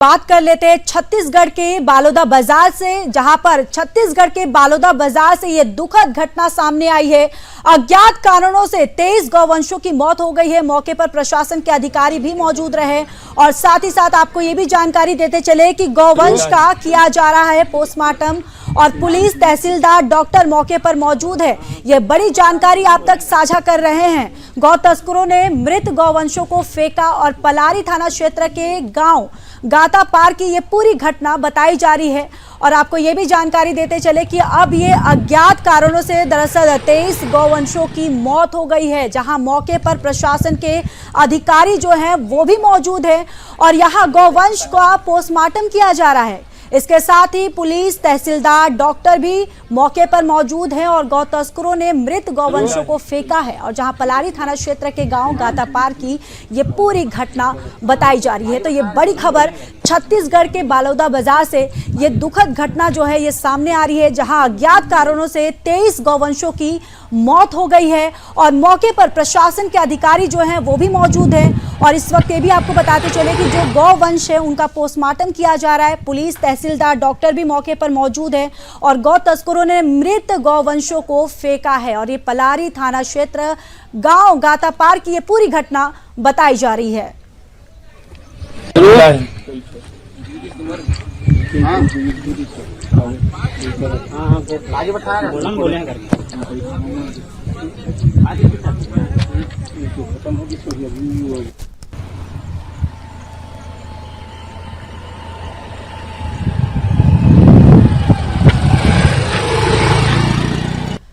बात कर लेते हैं छत्तीसगढ़ के बालोदा बाजार से, जहां पर छत्तीसगढ़ के बालोदा बाजार से ये दुखद घटना सामने आई है। अज्ञात कारणों से 23 गौवंशों की मौत हो गई है। मौके पर प्रशासन के अधिकारी भी मौजूद रहे और साथ ही साथ आपको ये भी जानकारी देते चले कि गौवंश का किया जा रहा है पोस्टमार्टम और पुलिस, तहसीलदार, डॉक्टर मौके पर मौजूद है। ये बड़ी जानकारी आप तक साझा कर रहे हैं। गौ तस्करों ने मृत गौवंशों को फेंका और पलारी थाना क्षेत्र के गांव गाता पार की ये पूरी घटना बताई जा रही है। और आपको ये भी जानकारी देते चले कि अब ये अज्ञात कारणों से दरअसल 23 गौवंशों की मौत हो गई है, जहां मौके पर प्रशासन के अधिकारी जो हैं वो भी मौजूद है और यहां गौवंश का पोस्टमार्टम किया जा रहा है। इसके साथ ही पुलिस, तहसीलदार, डॉक्टर भी मौके पर मौजूद हैं और गौ तस्करों ने मृत गौवंशों को फेंका है। और जहां पलारी थाना क्षेत्र के गांव गाता पार की ये पूरी घटना बताई जा रही है। तो ये बड़ी खबर छत्तीसगढ़ के बालोदा बाजार से ये दुखद घटना जो है ये सामने आ रही है, जहां अज्ञात कारणों से 23 गौवंशों की मौत हो गई है और मौके पर प्रशासन के अधिकारी जो हैं वो भी मौजूद हैं। और इस वक्त ये भी आपको बताते चले कि जो गौवंश है उनका पोस्टमार्टम किया जा रहा है। पुलिस, तहसीलदार, डॉक्टर भी मौके पर मौजूद है और गौ तस्करों ने मृत गौवंशों को फेंका है। और ये पलारी थाना क्षेत्र गांव गाता पार की ये पूरी घटना बताई जा रही है।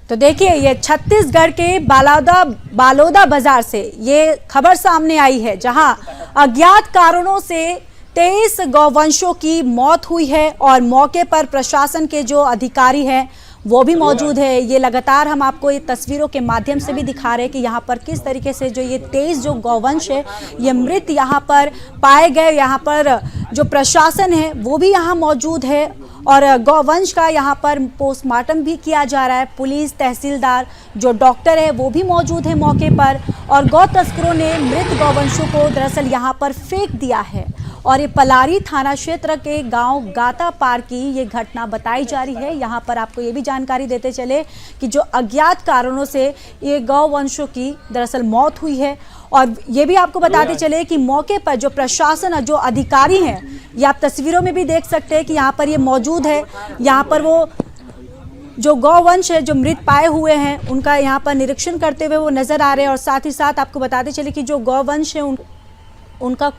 तो देखिए, ये छत्तीसगढ़ के बालोदा बाजार से ये खबर सामने आई है, जहां अज्ञात कारणों से 23 गौवंशों की मौत हुई है और मौके पर प्रशासन के जो अधिकारी हैं वो भी मौजूद है। ये लगातार हम आपको ये तस्वीरों के माध्यम से भी दिखा रहे हैं कि यहाँ पर किस तरीके से जो ये 23 जो गौवंश है ये मृत यहाँ पर पाए गए। यहाँ पर जो प्रशासन है वो भी यहाँ मौजूद है और गौवंश का यहाँ पर पोस्टमार्टम भी किया जा रहा है। पुलिस, तहसीलदार, जो डॉक्टर है वो भी मौजूद है मौके पर और गौ तस्करों ने मृत गौवंशों को दरअसल यहाँ पर फेंक दिया है। और ये पलारी थाना क्षेत्र के गांव गाता पार की ये घटना बताई जा रही है। यहाँ पर आपको ये भी जानकारी देते चले कि जो अज्ञात कारणों से ये गौवंशों की दरअसल मौत हुई है। और ये भी आपको बताते चले कि मौके पर जो प्रशासन और जो अधिकारी हैं, ये आप तस्वीरों में भी देख सकते हैं कि यहाँ पर ये मौजूद है। यहाँ पर वो जो गौवंश है जो मृत पाए हुए हैं उनका यहाँ पर निरीक्षण करते हुए वो नजर आ रहे हैं। और साथ ही साथ आपको बताते चले कि जो गौवंश है उनका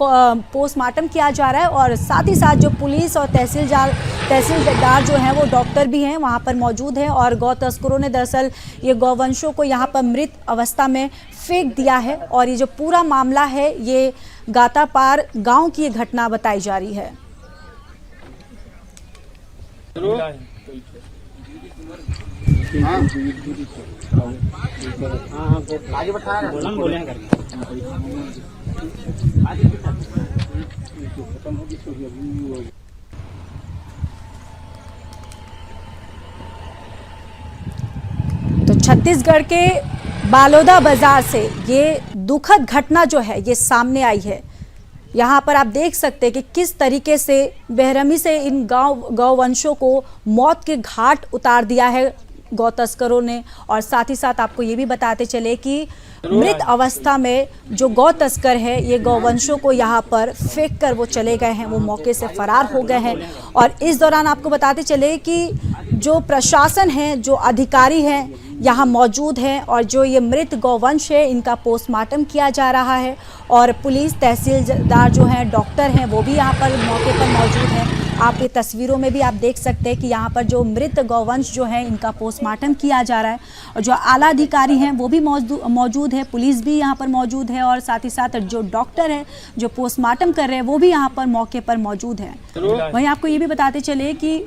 पोस्टमार्टम किया जा रहा है और साथ ही साथ जो पुलिस और तहसीलदार जो हैं वो डॉक्टर भी हैं वहाँ पर मौजूद हैं। और गौ तस्करों ने दरअसल ये गौवंशों को यहाँ पर मृत अवस्था में फेंक दिया है। और ये जो पूरा मामला है ये गाता पार गांव की ये घटना बताई जा रही है। तो छत्तीसगढ़ के बालोदा बाजार से ये दुखद घटना जो है ये सामने आई है। यहाँ पर आप देख सकते हैं कि किस तरीके से बेरहमी से इन गौवंशों को मौत के घाट उतार दिया है गौ तस्करों ने। और साथ ही साथ आपको ये भी बताते चले कि मृत अवस्था में जो गौ तस्कर है ये गौवंशों को यहाँ पर फेंक कर वो चले गए हैं, वो मौके से फरार हो गए हैं। और इस दौरान आपको बताते चले कि जो प्रशासन है, जो अधिकारी हैं यहाँ मौजूद हैं और जो ये मृत गौवंश है इनका पोस्टमार्टम किया जा रहा है। और पुलिस, तहसीलदार जो हैं, डॉक्टर हैं वो भी यहाँ पर मौके पर मौजूद हैं। आप ये तस्वीरों में भी आप देख सकते हैं कि यहाँ पर जो मृत गौवंश जो है इनका पोस्टमार्टम किया जा रहा है और जो आला अधिकारी हैं वो भी मौजूद है। पुलिस भी यहाँ पर मौजूद है और साथ ही साथ जो डॉक्टर है जो पोस्टमार्टम कर रहे हैं वो भी यहाँ पर मौके पर मौजूद हैं। वहीं आपको ये भी बताते चले कि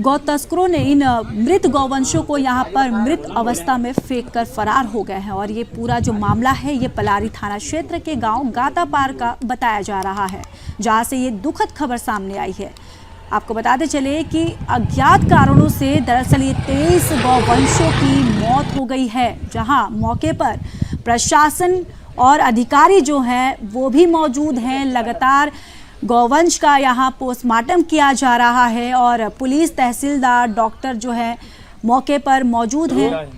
गौ तस्करों ने इन मृत गौवंशों को यहाँ पर मृत अवस्था में फेंक कर फरार हो गए हैं। और ये पूरा जो मामला है ये पलारी थाना क्षेत्र के गांव गाता पार का बताया जा रहा है, जहां से ये दुखद खबर सामने आई है। आपको बताते चले कि अज्ञात कारणों से दरअसल ये 23 गौवंशों की मौत हो गई है, जहां मौके पर प्रशासन और अधिकारी जो हैं वो भी मौजूद हैं। लगातार गौवंश का यहाँ पोस्टमार्टम किया जा रहा है और पुलिस, तहसीलदार, डॉक्टर जो है मौके पर मौजूद हैं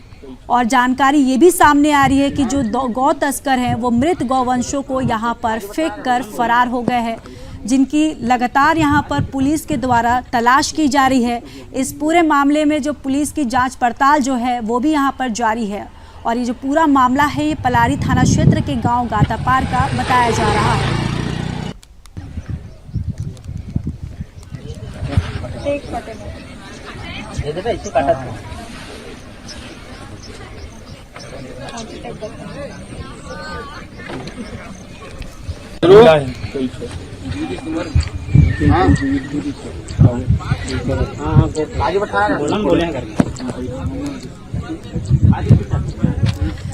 और जानकारी ये भी सामने आ रही है कि जो गौ तस्कर हैं वो मृत गौवंशों को यहाँ पर फेंक कर फरार हो गए हैं, जिनकी लगातार यहाँ पर पुलिस के द्वारा तलाश की जा रही है। इस पूरे मामले में जो पुलिस की जांच पड़ताल जो है वो भी यहाँ पर जारी है और ये जो पूरा मामला है ये पलारी थाना क्षेत्र के गांव गातापार का बताया जा रहा है।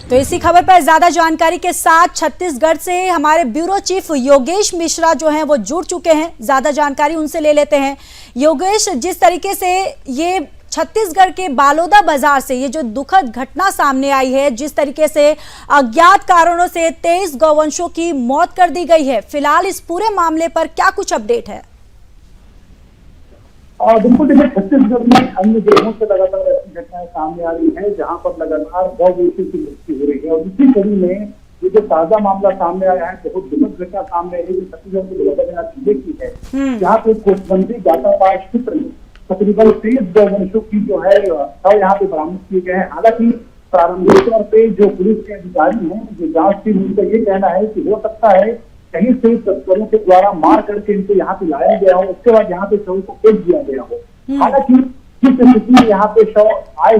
तो इसी खबर पर ज्यादा जानकारी के साथ छत्तीसगढ़ से हमारे ब्यूरो चीफ योगेश मिश्रा जो हैं वो जुड़ चुके हैं। ज्यादा जानकारी उनसे ले लेते हैं। योगेश, जिस तरीके से ये छत्तीसगढ़ के बालोदा बाजार से ये जो दुखद घटना सामने आई है, जिस तरीके से अज्ञात कारणों से 23 गौवंशों की मौत कर दी गई है, फिलहाल इस पूरे मामले पर क्या कुछ अपडेट है? और बिल्कुल देखिए, छत्तीसगढ़ में अन्य जगहों से लगातार ऐसी घटनाएं सामने आ रही है जहां पर लगातार गौवंशों की मृत्यु हो रही है और इसी कड़ी में ये जो ताजा मामला सामने आया है, बहुत दुखद घटना सामने आई है जो छत्तीसगढ़ के बलौदा जिले की है, जहाँ पे कोटबंदी गातापार क्षेत्र में तकरीबन 23 गौवंशों की जो है शव यहाँ पे बरामद किए गए हैं। हालांकि प्रारंभिक तौर पे जो पुलिस के अधिकारी हैं, जो जांच टीम, उनका ये कहना है कि हो सकता है कहीं से तस्करों के द्वारा मार करके इनको यहाँ पे लाया गया हो, उसके बाद यहाँ पे शव को फेंक दिया गया हो। हालांकि किस स्थिति में यहाँ पे शव आए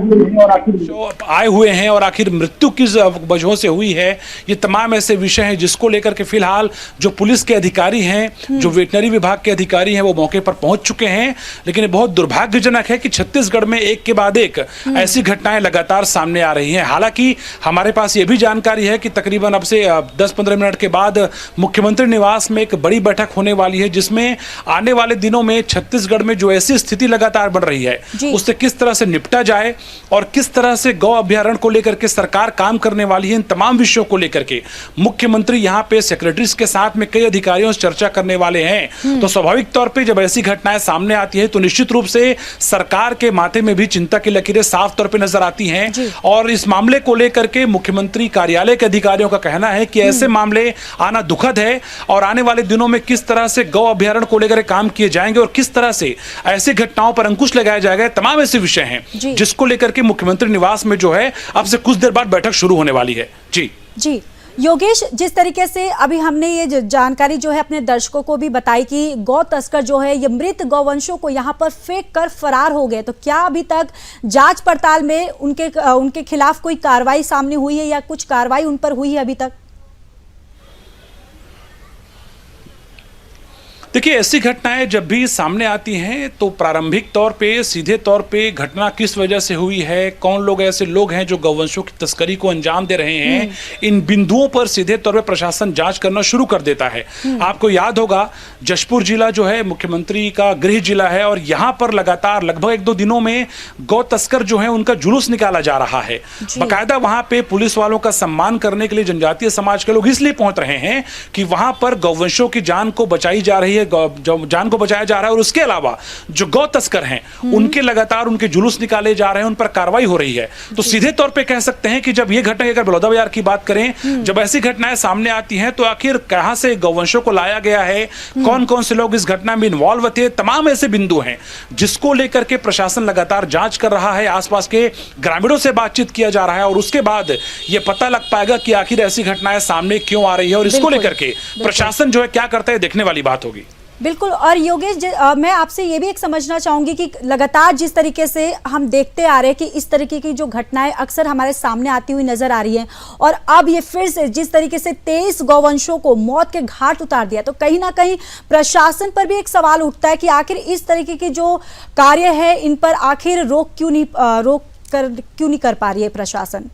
हुए हैं और आखिर मृत्यु किस वजहों से हुई है, ये तमाम ऐसे विषय हैं जिसको लेकर के फिलहाल जो पुलिस के अधिकारी हैं, जो वेटनरी विभाग के अधिकारी हैं, वो मौके पर पहुंच चुके हैं। लेकिन ये बहुत दुर्भाग्यजनक है कि छत्तीसगढ़ में एक के बाद एक ऐसी घटनाएं लगातार सामने आ रही हैं। हालांकि हमारे पास ये भी जानकारी है कि तकरीबन अब से 10-15 मिनट के बाद मुख्यमंत्री निवास में एक बड़ी बैठक होने वाली है, जिसमें आने वाले दिनों में छत्तीसगढ़ में जो ऐसी स्थिति लगातार बढ़ रही है उससे किस तरह से निपटा जाए और किस तरह से गौ अभ्यारण्य को लेकर के सरकार काम करने वाली है, इन तमाम विषयों को लेकर के मुख्यमंत्री यहाँ पे सेक्रेटरीज के साथ में कई अधिकारियों से चर्चा करने वाले हैं। तो स्वाभाविक तौर पे जब ऐसी घटनाएं सामने आती है तो निश्चित रूप से सरकार के माथे में भी चिंता की लकीरें साफ तौर पे नजर आती हैं। और इस मामले को लेकर के मुख्यमंत्री कार्यालय के अधिकारियों का कहना है कि ऐसे मामले आना दुखद है और आने वाले दिनों में किस तरह से गौ अभ्यारण्य को लेकर काम किए जाएंगे और किस तरह से ऐसी घटनाओं पर अंकुश लगाया जाएगा, तमाम ऐसे विषय हैं जिसको लेकर के मुख्यमंत्री निवास में जो है अब से कुछ देर बाद बैठक शुरू होने वाली है। जी योगेश, जिस तरीके से अभी हमने ये जानकारी जो है अपने दर्शकों को भी बताई कि गौ तस्कर जो है ये मृत गौवंशों को यहाँ पर फेंक कर फरार हो गए, तो क्या अभी तक जांच पड़ताल में उनके खिलाफ कोई कार्रवाई सामने हुई है या कुछ कार्रवाई उन पर हुई है अभी तक? देखिए, ऐसी घटनाएं जब भी सामने आती हैं तो प्रारंभिक तौर पे सीधे तौर पे घटना किस वजह से हुई है, कौन लोग ऐसे लोग हैं जो गौवंशों की तस्करी को अंजाम दे रहे हैं, इन बिंदुओं पर सीधे तौर पे प्रशासन जांच करना शुरू कर देता है। आपको याद होगा जशपुर जिला जो है मुख्यमंत्री का गृह जिला है और यहाँ पर लगातार लगभग 1-2 दिनों में गौ तस्कर जो है उनका जुलूस निकाला जा रहा है। बाकायदा वहां पे पुलिस वालों का सम्मान करने के लिए जनजातीय समाज के लोग इसलिए पहुंच रहे हैं कि वहां पर गौवंशों की जान को बचाई जा रही है, जो जान को बचाया जा रहा है और उसके अलावा जो गौ तस्कर हैं उनके लगातार उनके जुलूस निकाले जा रहे हैं, उन पर कार्रवाई हो रही है। तो सीधे तौर पे कह सकते हैं कि जब ये घटना, अगर बलौदा बाजार की बात करें, जब ऐसी घटनाएं सामने आती हैं तो आखिर कहां से गौवंशों को लाया गया है, कौन कौन से लोग इस घटना में इन्वॉल्व थे, तमाम ऐसे बिंदु हैं जिसको लेकर के प्रशासन लगातार जांच कर रहा है। आसपास के ग्रामीणों से बातचीत किया जा रहा है और उसके बाद ये पता लग पाएगा कि आखिर ऐसी घटनाएं सामने क्यों आ रही है और इसको लेकर के प्रशासन जो है क्या करता है, देखने वाली बात होगी। बिल्कुल। और योगेश, मैं आपसे ये भी एक समझना चाहूंगी कि लगातार जिस तरीके से हम देखते आ रहे हैं कि इस तरीके की जो घटनाएं अक्सर हमारे सामने आती हुई नजर आ रही हैं और अब ये फिर से जिस तरीके से 23 गौवंशों को मौत के घाट उतार दिया, तो कहीं ना कहीं प्रशासन पर भी एक सवाल उठता है कि आखिर इस तरीके की जो कार्य है इन पर आखिर रोक क्यों नहीं कर पा रही है प्रशासन?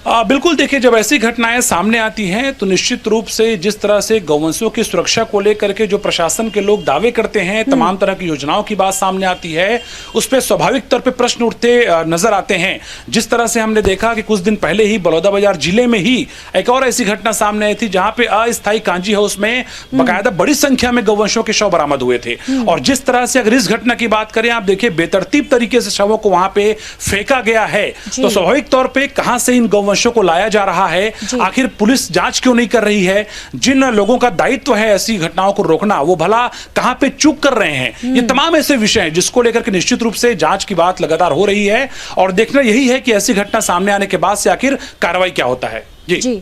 बिल्कुल, देखिए, जब ऐसी घटनाएं सामने आती हैं तो निश्चित रूप से जिस तरह से गौवंशों की सुरक्षा को लेकर के जो प्रशासन के लोग दावे करते हैं, तमाम तरह की योजनाओं की बात सामने आती है, उस पर स्वाभाविक तौर पे प्रश्न उठते नजर आते हैं। जिस तरह से हमने देखा कि कुछ दिन पहले ही बलौदाबाजार जिले में ही एक और ऐसी घटना सामने आई थी जहां पे अस्थायी कांजी हाउस में बाकायदा बड़ी संख्या में गौवंशों के शव बरामद हुए थे। और जिस तरह से अगर इस घटना की बात करें, आप देखिए बेतरतीब तरीके से शवों को वहां पे फेंका गया है, तो स्वाभाविक तौर पर कहां से इन गौवंशों को लाया जा रहा है, आखिर पुलिस जांच क्यों नहीं कर रही है? जिन लोगों का दायित्व है ऐसी घटनाओं को रोकना, वो भला कहां पे चूक कर रहे हैं? ये तमाम ऐसे विषय हैं जिसको लेकर के निश्चित रूप से जांच की बात लगातार हो रही है और देखना यही है कि ऐसी घटना सामने आने के बाद से आखिर कार्रवाई क्या होता है। जी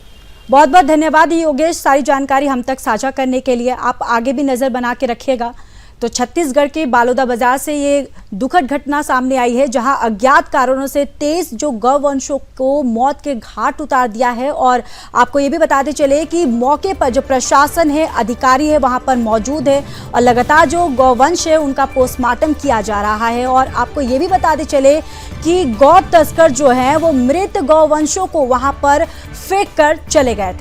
बहुत बहुत धन्यवाद योगेश, सारी जानकारी हम तक साझा करने के लिए। आप आगे भी नजर बना के रखिएगा। तो छत्तीसगढ़ के बालोदा बाजार से ये दुखद घटना सामने आई है जहां अज्ञात कारणों से 23 जो गौवंशों को मौत के घाट उतार दिया है। और आपको ये भी बताते चले कि मौके पर जो प्रशासन है, अधिकारी है, वहां पर मौजूद है और लगातार जो गौवंश है उनका पोस्टमार्टम किया जा रहा है। और आपको ये भी बताते चले कि गौ तस्कर जो है वो मृत गौवंशों को वहां पर फेंक कर चले गए थे।